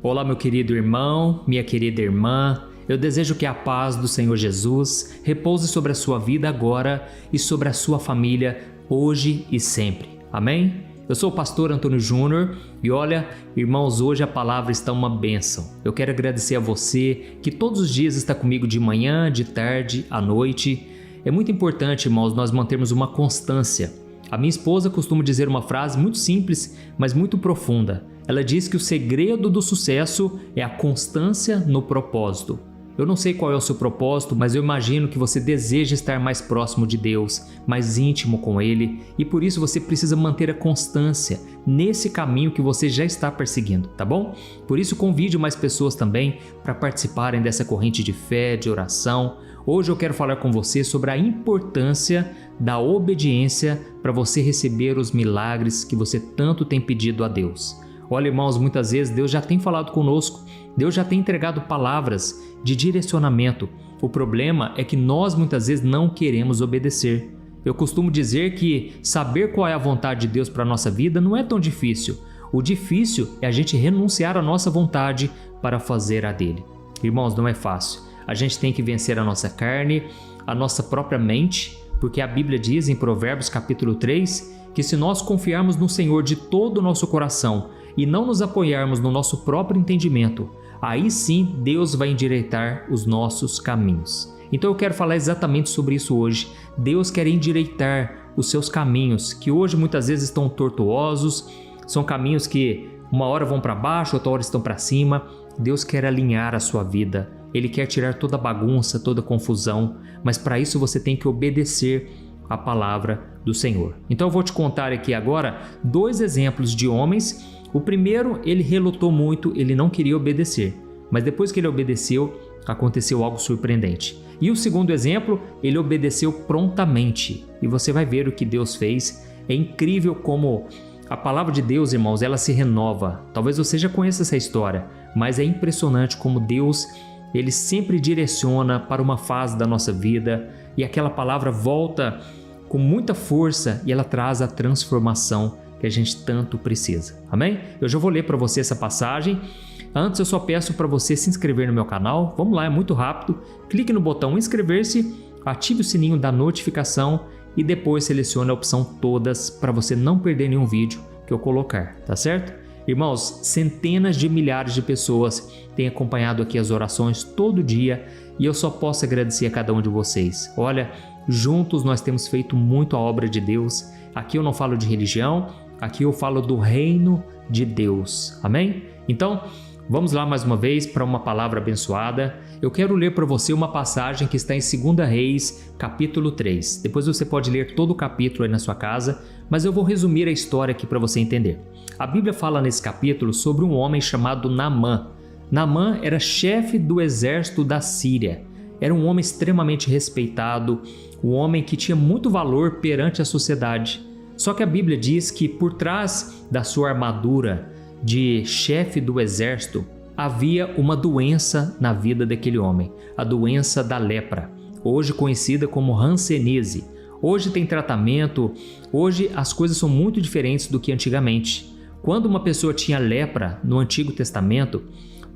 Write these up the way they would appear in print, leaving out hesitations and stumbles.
Olá, meu querido irmão, minha querida irmã. Eu desejo que a paz do Senhor Jesus repouse sobre a sua vida agora e sobre a sua família hoje e sempre. Amém? Eu sou o pastor Antônio Júnior e olha, irmãos, hoje a palavra está uma bênção. Eu quero agradecer a você que todos os dias está comigo de manhã, de tarde, à noite. É muito importante, irmãos, nós mantermos uma constância. A minha esposa costuma dizer uma frase muito simples, mas muito profunda. Ela diz que o segredo do sucesso é a constância no propósito. Eu não sei qual é o seu propósito, mas eu imagino que você deseja estar mais próximo de Deus, mais íntimo com Ele, e por isso você precisa manter a constância nesse caminho que você já está perseguindo, tá bom? Por isso convide mais pessoas também para participarem dessa corrente de fé, de oração. Hoje eu quero falar com você sobre a importância da obediência para você receber os milagres que você tanto tem pedido a Deus. Olha, irmãos, muitas vezes Deus já tem falado conosco, Deus já tem entregado palavras de direcionamento. O problema é que nós muitas vezes não queremos obedecer. Eu costumo dizer que saber qual é a vontade de Deus para a nossa vida não é tão difícil. O difícil é a gente renunciar à nossa vontade para fazer a dele. Irmãos, não é fácil. A gente tem que vencer a nossa carne, a nossa própria mente, porque a Bíblia diz em Provérbios capítulo 3 que se nós confiarmos no Senhor de todo o nosso coração e não nos apoiarmos no nosso próprio entendimento, aí sim Deus vai endireitar os nossos caminhos. Então eu quero falar exatamente sobre isso hoje. Deus quer endireitar os seus caminhos, que hoje muitas vezes estão tortuosos, são caminhos que uma hora vão para baixo, outra hora estão para cima. Deus quer alinhar a sua vida, Ele quer tirar toda a bagunça, toda a confusão, mas para isso você tem que obedecer a palavra do Senhor. Então eu vou te contar aqui agora 2 exemplos de homens. O primeiro, ele relutou muito, ele não queria obedecer, mas depois que ele obedeceu, aconteceu algo surpreendente. E o segundo exemplo, ele obedeceu prontamente, e você vai ver o que Deus fez. É incrível como a palavra de Deus, irmãos, ela se renova. Talvez você já conheça essa história, mas é impressionante como Deus, ele sempre direciona para uma fase da nossa vida, e aquela palavra volta com muita força e ela traz a transformação que a gente tanto precisa. Amém? Eu já vou ler para você essa passagem. Antes eu só peço para você se inscrever no meu canal. Vamos lá, é muito rápido. Clique no botão inscrever-se, ative o sininho da notificação e depois selecione a opção todas para você não perder nenhum vídeo que eu colocar, tá certo? Irmãos, centenas de milhares de pessoas têm acompanhado aqui as orações todo dia e eu só posso agradecer a cada um de vocês. Olha, juntos nós temos feito muito a obra de Deus. Aqui eu não falo de religião, aqui eu falo do reino de Deus. Amém? Então, vamos lá mais uma vez para uma palavra abençoada. Eu quero ler para você uma passagem que está em 2 Reis, capítulo 3. Depois você pode ler todo o capítulo aí na sua casa, mas eu vou resumir a história aqui para você entender. A Bíblia fala nesse capítulo sobre um homem chamado Naamã. Naamã era chefe do exército da Síria. Era um homem extremamente respeitado, um homem que tinha muito valor perante a sociedade. Só que a Bíblia diz que por trás da sua armadura de chefe do exército havia uma doença na vida daquele homem, a doença da lepra, hoje conhecida como hanseníase. Hoje tem tratamento, hoje as coisas são muito diferentes do que antigamente. Quando uma pessoa tinha lepra no Antigo Testamento,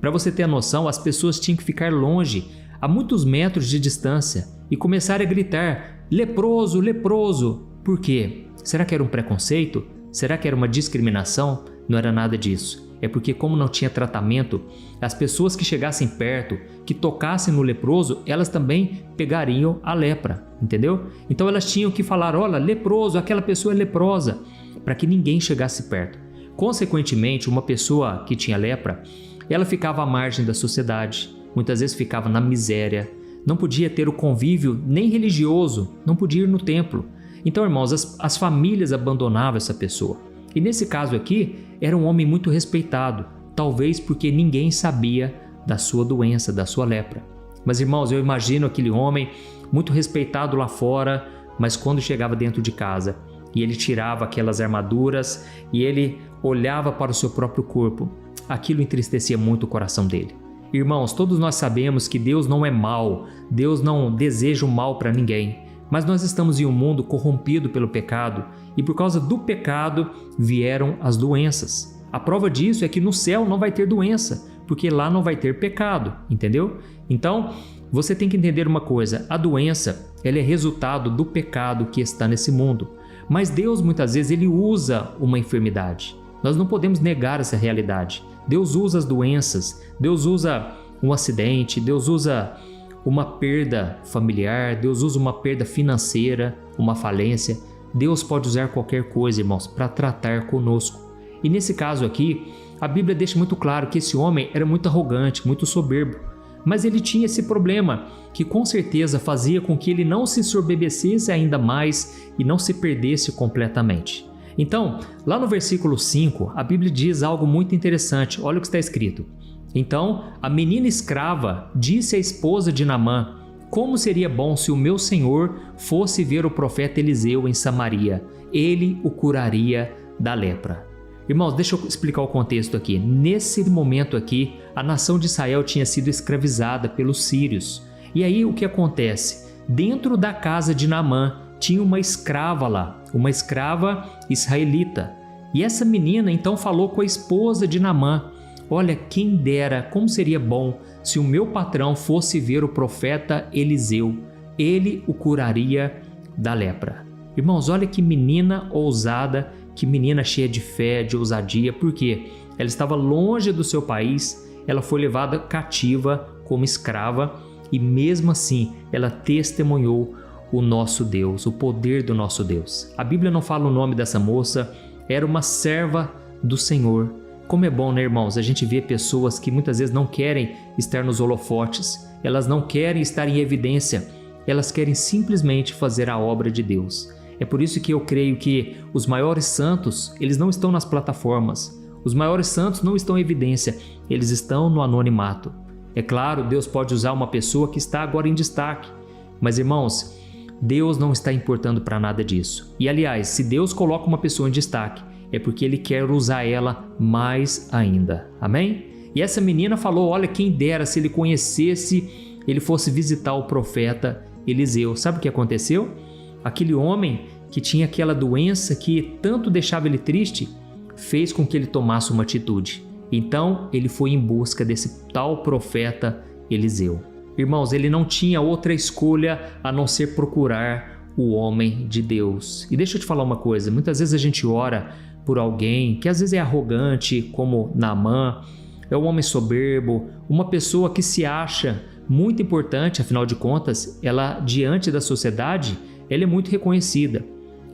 para você ter a noção, as pessoas tinham que ficar longe, a muitos metros de distância, e começar a gritar: leproso, leproso. Por quê? Será que era um preconceito? Será que era uma discriminação? Não era nada disso. É porque, como não tinha tratamento, as pessoas que chegassem perto, que tocassem no leproso, elas também pegariam a lepra, entendeu? Então elas tinham que falar: olha, leproso, aquela pessoa é leprosa, para que ninguém chegasse perto. Consequentemente, uma pessoa que tinha lepra, ela ficava à margem da sociedade, muitas vezes ficava na miséria, não podia ter o convívio nem religioso, não podia ir no templo. Então, irmãos, as famílias abandonavam essa pessoa. E nesse caso aqui, era um homem muito respeitado, talvez porque ninguém sabia da sua doença, da sua lepra. Mas, irmãos, eu imagino aquele homem muito respeitado lá fora, mas quando chegava dentro de casa e ele tirava aquelas armaduras e ele olhava para o seu próprio corpo, aquilo entristecia muito o coração dele. Irmãos, todos nós sabemos que Deus não é mau, Deus não deseja o mal para ninguém, mas nós estamos em um mundo corrompido pelo pecado e por causa do pecado vieram as doenças. A prova disso é que no céu não vai ter doença, porque lá não vai ter pecado, entendeu? Então, você tem que entender uma coisa, a doença, ela é resultado do pecado que está nesse mundo. Mas Deus, muitas vezes, Ele usa uma enfermidade. Nós não podemos negar essa realidade. Deus usa as doenças, Deus usa um acidente, Deus usa uma perda familiar, Deus usa uma perda financeira, uma falência. Deus pode usar qualquer coisa, irmãos, para tratar conosco. E nesse caso aqui, a Bíblia deixa muito claro que esse homem era muito arrogante, muito soberbo. Mas ele tinha esse problema, que com certeza fazia com que ele não se ensoberbecesse ainda mais e não se perdesse completamente. Então, lá no versículo 5, a Bíblia diz algo muito interessante. Olha o que está escrito. Então, a menina escrava disse à esposa de Naamã: como seria bom se o meu senhor fosse ver o profeta Eliseu em Samaria. Ele o curaria da lepra. Irmãos, deixa eu explicar o contexto aqui. Nesse momento aqui, a nação de Israel tinha sido escravizada pelos sírios. E aí o que acontece? Dentro da casa de Naamã tinha uma escrava lá, uma escrava israelita. E essa menina então falou com a esposa de Naamã: olha, quem dera, como seria bom se o meu patrão fosse ver o profeta Eliseu. Ele o curaria da lepra. Irmãos, olha que menina ousada, que menina cheia de fé, de ousadia. Por quê? Ela estava longe do seu país, ela foi levada cativa como escrava e mesmo assim ela testemunhou o nosso Deus, o poder do nosso Deus. A Bíblia não fala o nome dessa moça, era uma serva do Senhor. Como é bom, né, irmãos? A gente vê pessoas que muitas vezes não querem estar nos holofotes, elas não querem estar em evidência, elas querem simplesmente fazer a obra de Deus. É por isso que eu creio que os maiores santos, eles não estão nas plataformas. Os maiores santos não estão em evidência, eles estão no anonimato. É claro, Deus pode usar uma pessoa que está agora em destaque. Mas, irmãos, Deus não está importando para nada disso. E, aliás, se Deus coloca uma pessoa em destaque, é porque Ele quer usar ela mais ainda. Amém? E essa menina falou: olha, quem dera se ele conhecesse, ele fosse visitar o profeta Eliseu. Sabe o que aconteceu? Aquele homem que tinha aquela doença que tanto deixava ele triste, fez com que ele tomasse uma atitude. Então ele foi em busca desse tal profeta Eliseu. Irmãos, ele não tinha outra escolha a não ser procurar o homem de Deus. E deixa eu te falar uma coisa, muitas vezes a gente ora por alguém que às vezes é arrogante, como Naamã, é um homem soberbo, uma pessoa que se acha muito importante, afinal de contas, ela diante da sociedade, ela é muito reconhecida.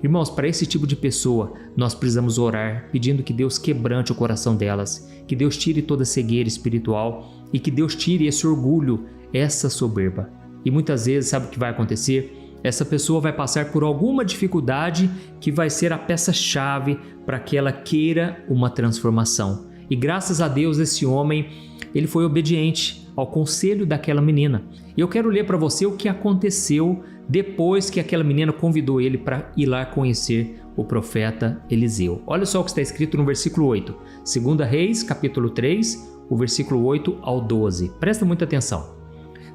Irmãos, para esse tipo de pessoa, nós precisamos orar, pedindo que Deus quebrante o coração delas, que Deus tire toda a cegueira espiritual e que Deus tire esse orgulho, essa soberba. E muitas vezes, sabe o que vai acontecer? Essa pessoa vai passar por alguma dificuldade que vai ser a peça-chave para que ela queira uma transformação. E graças a Deus, esse homem, ele foi obediente ao conselho daquela menina. E eu quero ler para você o que aconteceu depois que aquela menina convidou ele para ir lá conhecer o profeta Eliseu. Olha só o que está escrito no versículo 8. 2 Reis, capítulo 3, o versículo 8 ao 12. Presta muita atenção.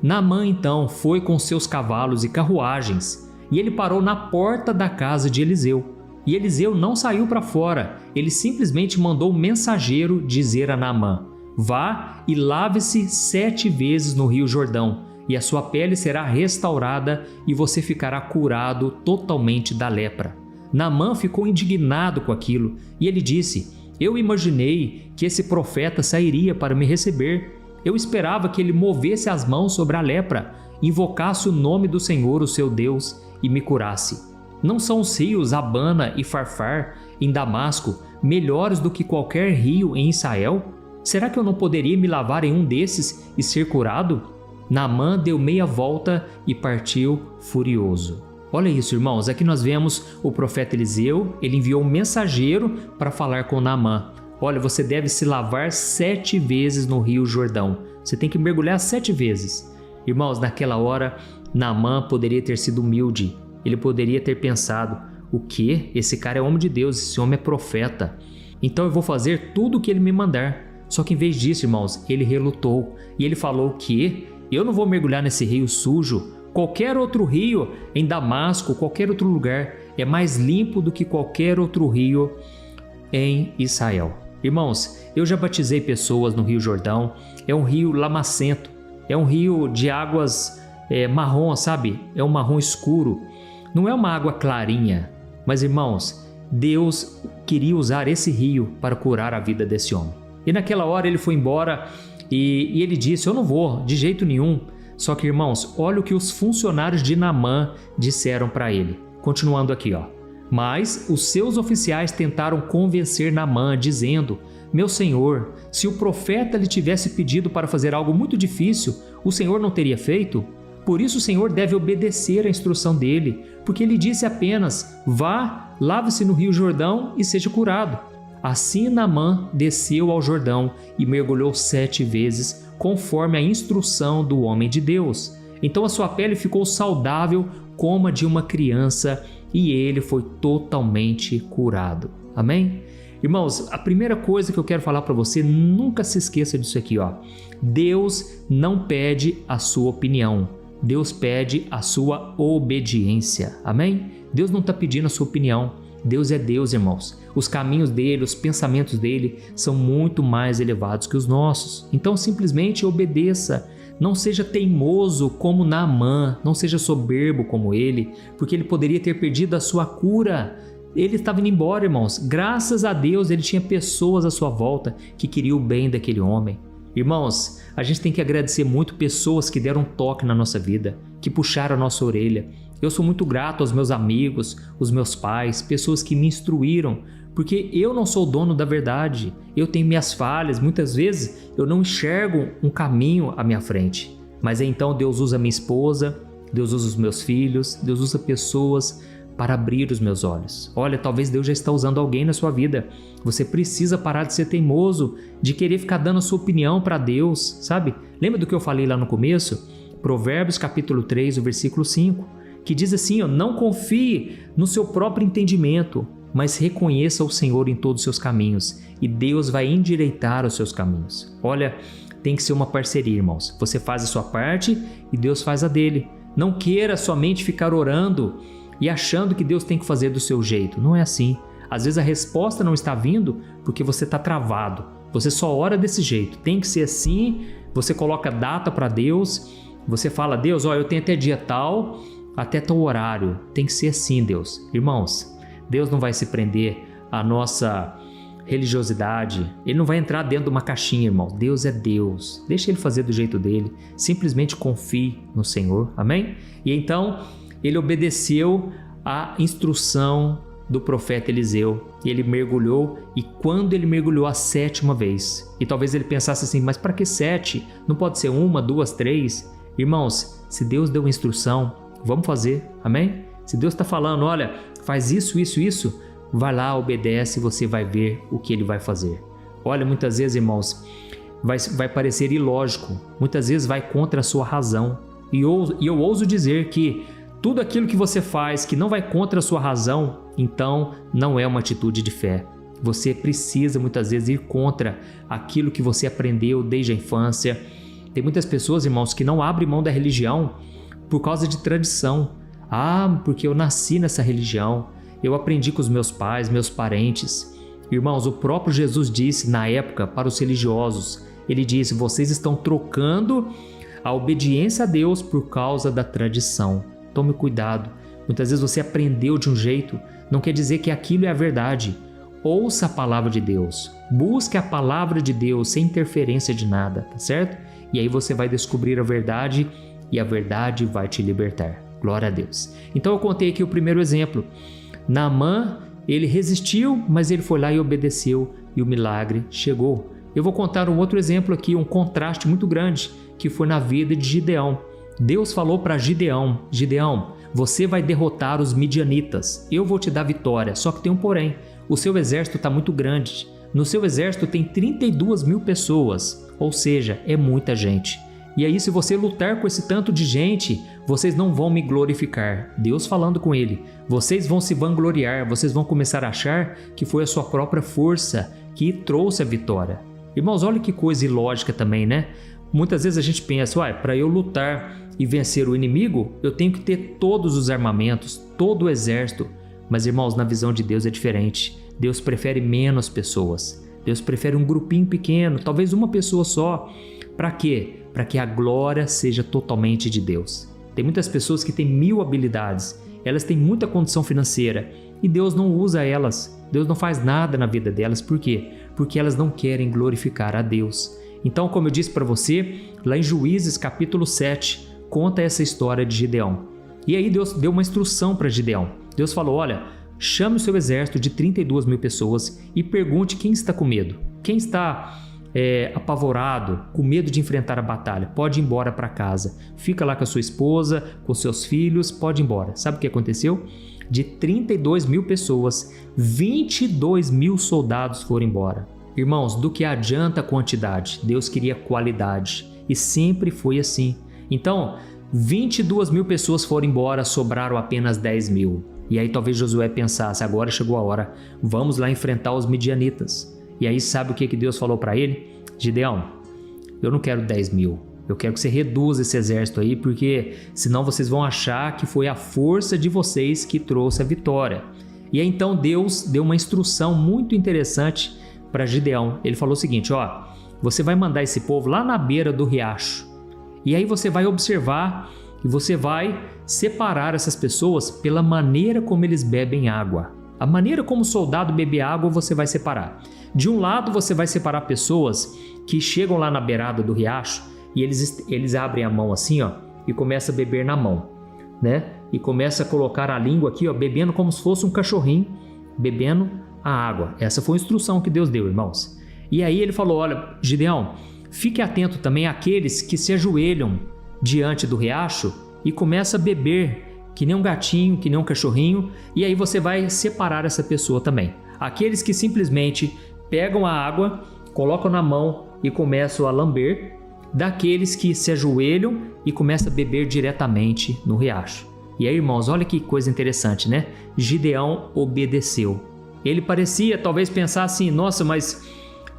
Naamã então foi com seus cavalos e carruagens, e ele parou na porta da casa de Eliseu. E Eliseu não saiu para fora, ele simplesmente mandou um mensageiro dizer a Naamã: vá e lave-se 7 vezes no rio Jordão, e a sua pele será restaurada e você ficará curado totalmente da lepra. Naamã ficou indignado com aquilo, e ele disse: eu imaginei que esse profeta sairia para me receber. Eu esperava que ele movesse as mãos sobre a lepra, invocasse o nome do Senhor, o seu Deus, e me curasse. Não são os rios Abana e Farfar, em Damasco, melhores do que qualquer rio em Israel? Será que eu não poderia me lavar em um desses e ser curado? Naamã deu meia volta e partiu furioso. Olha isso, irmãos, aqui nós vemos o profeta Eliseu, ele enviou um mensageiro para falar com Naamã. Olha, você deve se lavar 7 vezes no rio Jordão. Você tem que mergulhar 7 vezes. Irmãos, naquela hora, Naamã poderia ter sido humilde. Ele poderia ter pensado: o quê? Esse cara é homem de Deus, esse homem é profeta. Então eu vou fazer tudo o que ele me mandar. Só que em vez disso, irmãos, ele relutou. E ele falou que eu não vou mergulhar nesse rio sujo. Qualquer outro rio em Damasco, qualquer outro lugar, é mais limpo do que qualquer outro rio em Israel. Irmãos, eu já batizei pessoas no Rio Jordão. É um rio lamacento, é um rio de águas marrom, sabe? É um marrom escuro. Não é uma água clarinha. Mas, irmãos, Deus queria usar esse rio para curar a vida desse homem. E naquela hora ele foi embora e ele disse: eu não vou, de jeito nenhum. Só que, irmãos, olha o que os funcionários de Naamã disseram para ele. Continuando aqui, ó. Mas os seus oficiais tentaram convencer Naamã, dizendo: meu senhor, se o profeta lhe tivesse pedido para fazer algo muito difícil, o senhor não teria feito? Por isso o senhor deve obedecer à instrução dele, porque ele disse apenas: vá, lave-se no rio Jordão e seja curado. Assim Naamã desceu ao Jordão e mergulhou 7 vezes, conforme a instrução do homem de Deus. Então a sua pele ficou saudável como a de uma criança e ele foi totalmente curado. Amém? Irmãos, a primeira coisa que eu quero falar para você, nunca se esqueça disso aqui, ó. Deus não pede a sua opinião, Deus pede a sua obediência. Amém? Deus não está pedindo a sua opinião. Deus é Deus, irmãos. Os caminhos dele, os pensamentos dele são muito mais elevados que os nossos. Então simplesmente obedeça. Não seja teimoso como Naamã, não seja soberbo como ele, porque ele poderia ter perdido a sua cura. Ele estava indo embora, irmãos. Graças a Deus ele tinha pessoas à sua volta que queriam o bem daquele homem. Irmãos, a gente tem que agradecer muito pessoas que deram um toque na nossa vida, que puxaram a nossa orelha. Eu sou muito grato aos meus amigos, os meus pais, pessoas que me instruíram, porque eu não sou o dono da verdade. Eu tenho minhas falhas, muitas vezes eu não enxergo um caminho à minha frente. Mas então Deus usa minha esposa, Deus usa os meus filhos, Deus usa pessoas para abrir os meus olhos. Olha, talvez Deus já está usando alguém na sua vida. Você precisa parar de ser teimoso, de querer ficar dando a sua opinião para Deus, sabe? Lembra do que eu falei lá no começo? Provérbios capítulo 3, o versículo 5, que diz assim, ó, não confie no seu próprio entendimento, mas reconheça o Senhor em todos os seus caminhos e Deus vai endireitar os seus caminhos. Olha, tem que ser uma parceria, irmãos. Você faz a sua parte e Deus faz a dele. Não queira somente ficar orando e achando que Deus tem que fazer do seu jeito. Não é assim. Às vezes a resposta não está vindo porque você está travado. Você só ora desse jeito. Tem que ser assim. Você coloca data para Deus. Você fala: Deus, ó, eu tenho até dia tal, até tal horário. Tem que ser assim, Deus. Irmãos, Deus não vai se prender à nossa religiosidade. Ele não vai entrar dentro de uma caixinha, irmão. Deus é Deus. Deixa Ele fazer do jeito dele. Simplesmente confie no Senhor. Amém? E então ele obedeceu à instrução do profeta Eliseu. E ele mergulhou. E quando ele mergulhou a 7ª vez, e talvez ele pensasse assim, mas para que 7? Não pode ser 1, 2, 3? Irmãos, se Deus deu instrução, vamos fazer. Amém? Se Deus está falando, olha, faz isso, isso, isso, vai lá, obedece e você vai ver o que Ele vai fazer. Olha, muitas vezes, irmãos, vai parecer ilógico, muitas vezes vai contra a sua razão. E eu ouso dizer que tudo aquilo que você faz que não vai contra a sua razão, então não é uma atitude de fé. Você precisa muitas vezes ir contra aquilo que você aprendeu desde a infância. Tem muitas pessoas, irmãos, que não abrem mão da religião por causa de tradição. Ah, porque eu nasci nessa religião, eu aprendi com os meus pais, meus parentes. Irmãos, o próprio Jesus disse na época para os religiosos, ele disse: vocês estão trocando a obediência a Deus por causa da tradição. Tome cuidado. Muitas vezes você aprendeu de um jeito, não quer dizer que aquilo é a verdade. Ouça a palavra de Deus. Busque a palavra de Deus sem interferência de nada, tá certo? E aí você vai descobrir a verdade e a verdade vai te libertar. Glória a Deus. Então eu contei aqui o primeiro exemplo. Naamã, ele resistiu, mas ele foi lá e obedeceu e o milagre chegou. Eu vou contar um outro exemplo aqui, um contraste muito grande, que foi na vida de Gideão. Deus falou para Gideão: Gideão, você vai derrotar os midianitas, eu vou te dar vitória, só que tem um porém, o seu exército está muito grande, no seu exército tem 32.000 pessoas, ou seja, é muita gente. E aí, se você lutar com esse tanto de gente, vocês não vão me glorificar. Deus falando com ele. Vocês vão se vangloriar, vocês vão começar a achar que foi a sua própria força que trouxe a vitória. Irmãos, olha que coisa ilógica também, né? Muitas vezes a gente pensa, para eu lutar e vencer o inimigo, eu tenho que ter todos os armamentos, todo o exército. Mas, irmãos, na visão de Deus é diferente. Deus prefere menos pessoas. Deus prefere um grupinho pequeno, talvez uma pessoa só. Para quê? Para que a glória seja totalmente de Deus. Tem muitas pessoas que têm 1000 habilidades, elas têm muita condição financeira e Deus não usa elas. Deus não faz nada na vida delas. Por quê? Porque elas não querem glorificar a Deus. Então, como eu disse para você, lá em Juízes capítulo 7, conta essa história de Gideão. E aí Deus deu uma instrução para Gideão. Deus falou, olha, chame o seu exército de 32.000 pessoas e pergunte quem está com medo. Quem está apavorado, com medo de enfrentar a batalha, pode ir embora para casa. Fica lá com a sua esposa, com seus filhos, pode ir embora. Sabe o que aconteceu? De 32.000 pessoas, 22.000 soldados foram embora. Irmãos, do que adianta a quantidade? Deus queria qualidade e sempre foi assim. Então, 22.000 pessoas foram embora, sobraram apenas 10.000. E aí talvez Josué pensasse, agora chegou a hora, vamos lá enfrentar os midianitas. E aí sabe o que Deus falou para ele? Gideão, eu não quero 10.000, eu quero que você reduza esse exército aí, porque senão vocês vão achar que foi a força de vocês que trouxe a vitória. E aí então Deus deu uma instrução muito interessante para Gideão. Ele falou o seguinte, ó, você vai mandar esse povo lá na beira do riacho, e aí você vai observar e você vai separar essas pessoas pela maneira como eles bebem água. A maneira como o soldado bebe água você vai separar. De um lado você vai separar pessoas que chegam lá na beirada do riacho e eles abrem a mão assim, ó, e começam a beber na mão, né? E começa a colocar a língua aqui, ó, bebendo como se fosse um cachorrinho, bebendo a água. Essa foi a instrução que Deus deu, irmãos. E aí ele falou, olha, Gideão, fique atento também àqueles que se ajoelham diante do riacho e começa a beber que nem um gatinho, que nem um cachorrinho, e aí você vai separar essa pessoa também. Aqueles que simplesmente pegam a água, colocam na mão e começam a lamber, daqueles que se ajoelham e começam a beber diretamente no riacho. E aí, irmãos, olha que coisa interessante, né? Gideão obedeceu. Ele parecia talvez pensar assim, nossa, mas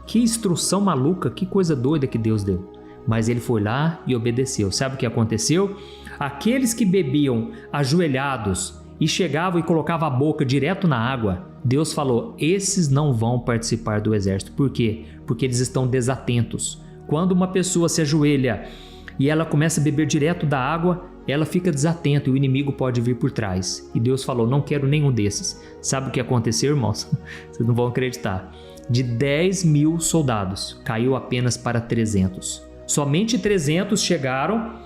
que instrução maluca, que coisa doida que Deus deu. Mas ele foi lá e obedeceu. Sabe o que aconteceu? Aqueles que bebiam ajoelhados e chegavam e colocavam a boca direto na água, Deus falou, esses não vão participar do exército. Por quê? Porque eles estão desatentos. Quando uma pessoa se ajoelha e ela começa a beber direto da água, ela fica desatenta e o inimigo pode vir por trás. E Deus falou, não quero nenhum desses. Sabe o que aconteceu, irmãos? Vocês não vão acreditar. De 10.000 soldados, caiu apenas para 300. Somente 300 chegaram,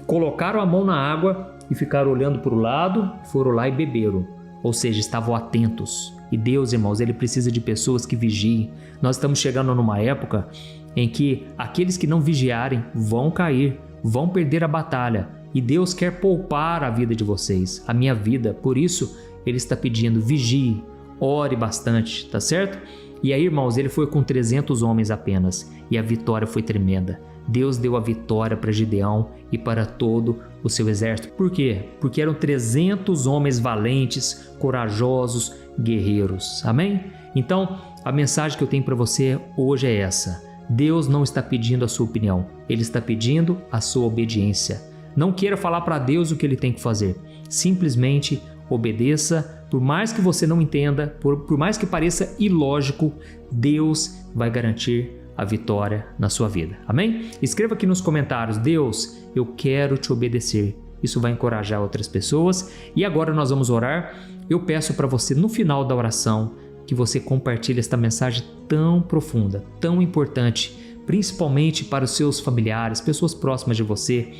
colocaram a mão na água e ficaram olhando para o lado, foram lá e beberam. Ou seja, estavam atentos. E Deus, irmãos, Ele precisa de pessoas que vigiem. Nós estamos chegando numa época em que aqueles que não vigiarem vão cair, vão perder a batalha. E Deus quer poupar a vida de vocês, a minha vida. Por isso, Ele está pedindo, vigie, ore bastante, tá certo? E aí, irmãos, ele foi com 300 homens apenas e a vitória foi tremenda. Deus deu a vitória para Gideão e para todo o seu exército. Por quê? Porque eram 300 homens valentes, corajosos, guerreiros. Amém? Então, a mensagem que eu tenho para você hoje é essa. Deus não está pedindo a sua opinião, Ele está pedindo a sua obediência. Não queira falar para Deus o que Ele tem que fazer. Simplesmente obedeça. Por mais que você não entenda, por mais que pareça ilógico, Deus vai garantir a vitória na sua vida. Amém? Escreva aqui nos comentários, Deus, eu quero te obedecer. Isso vai encorajar outras pessoas. E agora nós vamos orar. Eu peço para você, no final da oração, que você compartilhe esta mensagem tão profunda, tão importante, principalmente para os seus familiares, pessoas próximas de você.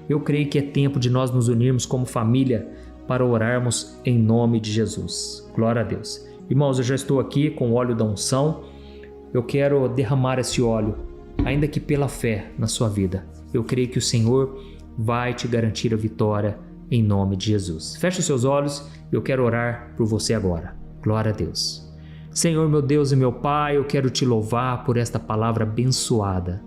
Eu creio que é tempo de nós nos unirmos como família para orarmos em nome de Jesus. Glória a Deus. Irmãos, eu já estou aqui com o óleo da unção. Eu quero derramar esse óleo, ainda que pela fé, na sua vida. Eu creio que o Senhor vai te garantir a vitória em nome de Jesus. Feche os seus olhos, eu quero orar por você agora. Glória a Deus. Senhor, meu Deus e meu Pai, eu quero te louvar por esta palavra abençoada.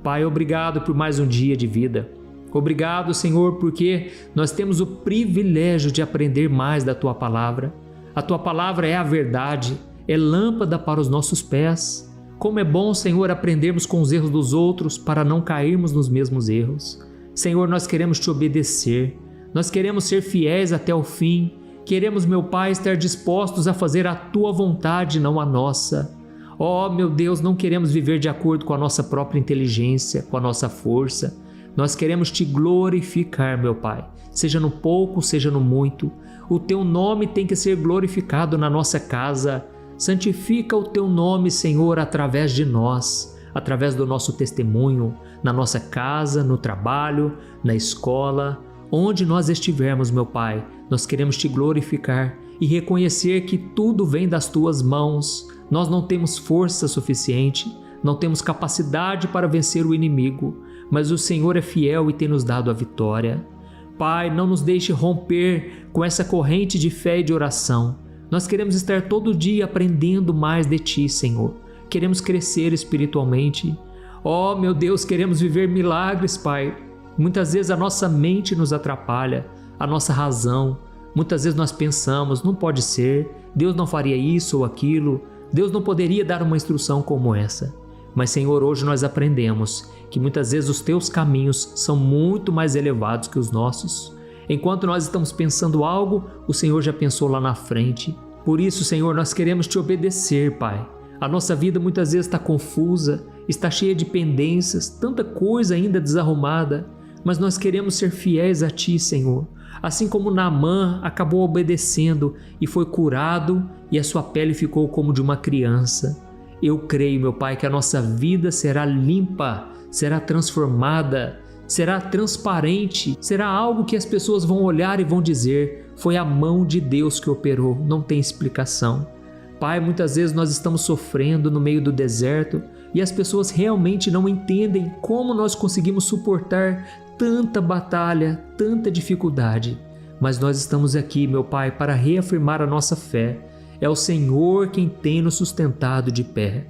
Pai, obrigado por mais um dia de vida. Obrigado, Senhor, porque nós temos o privilégio de aprender mais da Tua Palavra. A Tua Palavra é a verdade, é lâmpada para os nossos pés. Como é bom, Senhor, aprendermos com os erros dos outros para não cairmos nos mesmos erros. Senhor, nós queremos Te obedecer, nós queremos ser fiéis até o fim. Queremos, meu Pai, estar dispostos a fazer a Tua vontade, não a nossa. Oh, meu Deus, não queremos viver de acordo com a nossa própria inteligência, com a nossa força. Nós queremos te glorificar, meu Pai, seja no pouco, seja no muito. O teu nome tem que ser glorificado na nossa casa. Santifica o teu nome, Senhor, através de nós, através do nosso testemunho, na nossa casa, no trabalho, na escola, onde nós estivermos, meu Pai. Nós queremos te glorificar e reconhecer que tudo vem das tuas mãos. Nós não temos força suficiente, não temos capacidade para vencer o inimigo, mas o Senhor é fiel e tem nos dado a vitória. Pai, não nos deixe romper com essa corrente de fé e de oração. Nós queremos estar todo dia aprendendo mais de Ti, Senhor. Queremos crescer espiritualmente. Oh, meu Deus, queremos viver milagres, Pai. Muitas vezes a nossa mente nos atrapalha, a nossa razão. Muitas vezes nós pensamos, não pode ser, Deus não faria isso ou aquilo, Deus não poderia dar uma instrução como essa. Mas, Senhor, hoje nós aprendemos que muitas vezes os teus caminhos são muito mais elevados que os nossos. Enquanto nós estamos pensando algo, o Senhor já pensou lá na frente. Por isso, Senhor, nós queremos te obedecer, Pai. A nossa vida muitas vezes está confusa, está cheia de pendências, tanta coisa ainda desarrumada, mas nós queremos ser fiéis a Ti, Senhor. Assim como Naamã acabou obedecendo e foi curado e a sua pele ficou como de uma criança. Eu creio, meu Pai, que a nossa vida será limpa, será transformada, será transparente, será algo que as pessoas vão olhar e vão dizer: foi a mão de Deus que operou, não tem explicação. Pai, muitas vezes nós estamos sofrendo no meio do deserto e as pessoas realmente não entendem como nós conseguimos suportar tanta batalha, tanta dificuldade. Mas nós estamos aqui, meu Pai, para reafirmar a nossa fé. É o Senhor quem tem nos sustentado de pé.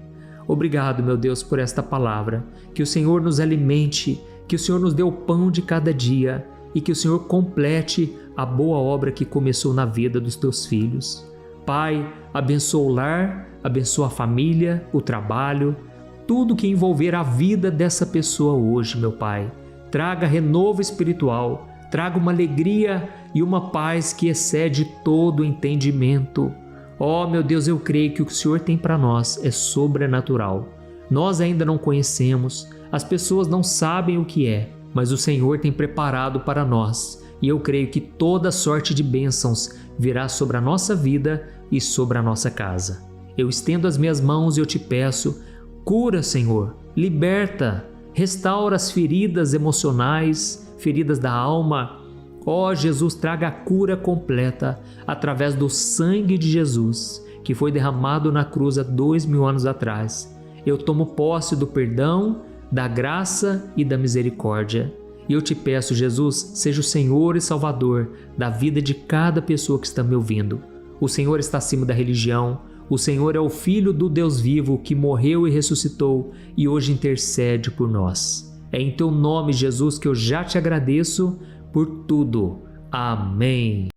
Obrigado, meu Deus, por esta palavra. Que o Senhor nos alimente, que o Senhor nos dê o pão de cada dia e que o Senhor complete a boa obra que começou na vida dos teus filhos. Pai, abençoa o lar, abençoa a família, o trabalho, tudo que envolver a vida dessa pessoa hoje, meu Pai. Traga renovo espiritual, traga uma alegria e uma paz que excede todo o entendimento. Oh, meu Deus, eu creio que o que o Senhor tem para nós é sobrenatural. Nós ainda não conhecemos, as pessoas não sabem o que é, mas o Senhor tem preparado para nós. E eu creio que toda sorte de bênçãos virá sobre a nossa vida e sobre a nossa casa. Eu estendo as minhas mãos e eu te peço, cura, Senhor, liberta, restaura as feridas emocionais, feridas da alma. Ó Jesus, traga a cura completa através do sangue de Jesus, que foi derramado na cruz há 2000 anos atrás. Eu tomo posse do perdão, da graça e da misericórdia. E eu te peço, Jesus, seja o Senhor e Salvador da vida de cada pessoa que está me ouvindo. O Senhor está acima da religião. O Senhor é o Filho do Deus vivo que morreu e ressuscitou e hoje intercede por nós. É em teu nome, Jesus, que eu já te agradeço por tudo. Amém.